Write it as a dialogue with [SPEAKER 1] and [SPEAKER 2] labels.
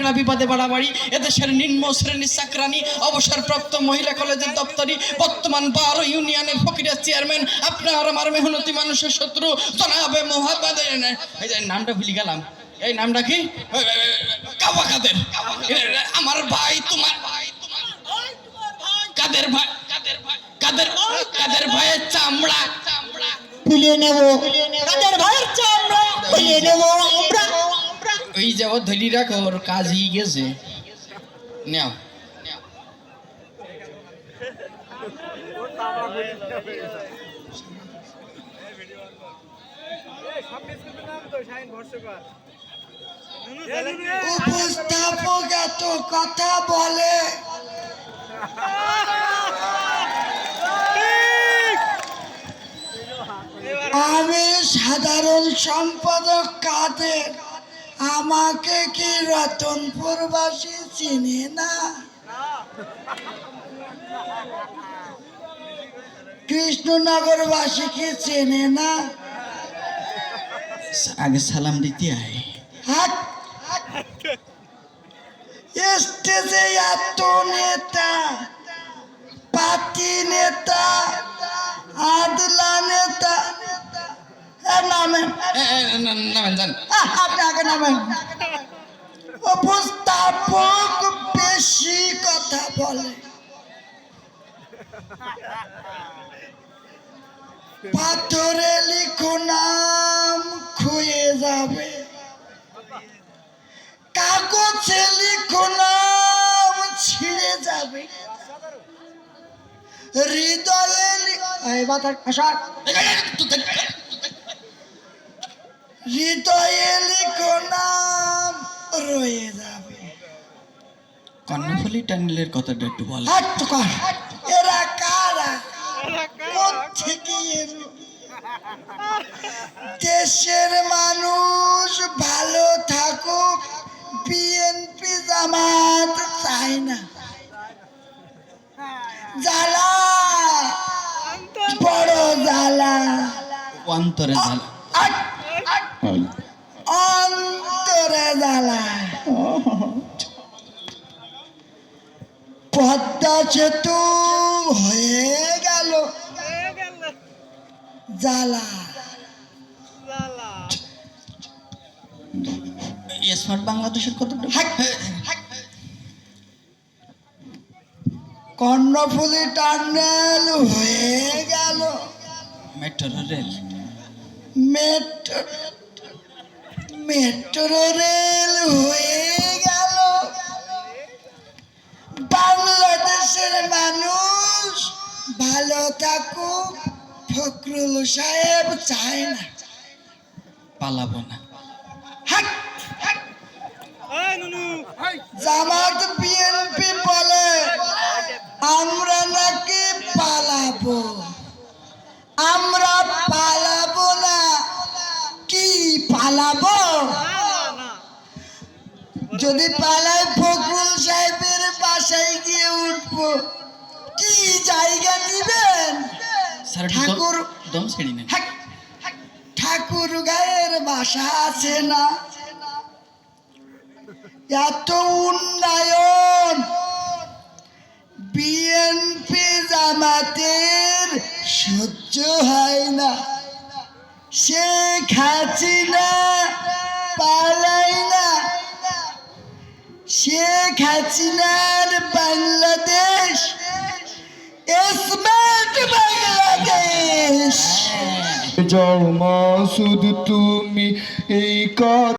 [SPEAKER 1] ঝগড়া বিবাদে বাড়াবাড়ি, এদেশের নিম্ন শ্রেণীর চাকরানি, অবসরপ্রাপ্ত মহিলা কলেজের দপ্তরি, বর্তমান 12 ইউনিয়নের ফকিরের চেয়ারম্যান, আপনার আমার মেহনতি মানুষের শত্রু জনাবে মোহাম্মদ, এই নামটা ভুলে গেলাম, এই নামটা কি, কাওয়া কাদের, আমার ভাই, তোমার ভাই, কাদের ভাই, কাদের ভাইয়ের চামড়া
[SPEAKER 2] খুলে নেব, কাদের ভাইয়ের চামড়া খুলে নেব আমরা।
[SPEAKER 1] ওই যাব ধরি রাখো, ওর কাজই গেছে। নাও
[SPEAKER 2] উপস্থাপক এত কথা বলে, আমি সাধারণ সম্পাদক কাদের, আমাকে কি রতনপুরবাসী চিনে না? কৃষ্ণনগরবাসী কি চেনে না?
[SPEAKER 1] আগে সালাম দিতে আয়।
[SPEAKER 2] হাট স্টেজে এত নেতা, পাতি নেতা, আদলা নেতা, নামেন
[SPEAKER 1] নামেন যান।
[SPEAKER 2] আপনি আগে নামেন। উপস্থাপক বেশি কথা বলে, পাথরে লিখো নাম খুয়ে যাবে, কাগজে লিখো নাম ছিঁড়ে যাবে, হৃদয়ে হৃদয়ে লিখো নাম রয়ে যাবে।
[SPEAKER 1] কর্ণফুলী টানেলের কথাটা একটু বল।
[SPEAKER 2] এরা কারা, কোত্থেকে এলো? দেশের মানুষ ভালো থাকুক, বিএনপি জামাত চাই না। জ্বালা, বড় জ্বালা,
[SPEAKER 1] অন্তরে জ্বালা,
[SPEAKER 2] অন্তরে জ্বালা। পদ্মা সেতু হয়ে গেল জ্বালা,
[SPEAKER 1] স্মার্ট বাংলাদেশের কতটা
[SPEAKER 2] কর্ণফুলী টানেল হয়ে গেল,
[SPEAKER 1] মেট্রো রেল,
[SPEAKER 2] মেট্রো রেল হয়ে গেল। বাংলাদেশের মানুষ ভালো থাকুক, ফখরুল সাহেব চায় না।
[SPEAKER 1] পালাবো না।
[SPEAKER 2] জামাত বিএনপি বলে আমরা নাকি পালাবো, আমরা পালাবো না। কি পালাবো? যদি পালাই ফখরুল সাহেবের বাসায় গিয়ে উঠবো। কি জায়গা নিবেন? ঠাকুর
[SPEAKER 1] দম ছেড়ে নেন।
[SPEAKER 2] ঠাকুর গায়ের বাসা আছে না? এত উন্নয়ন বিএনপি জামাতের সহ্য হয় না। শেখ হাসিনা পালাই না, শেখ হাসিনার বাংলাদেশ স্মার্ট বাংলাদেশ।
[SPEAKER 3] যাও মাসুদ তুমি এই কথা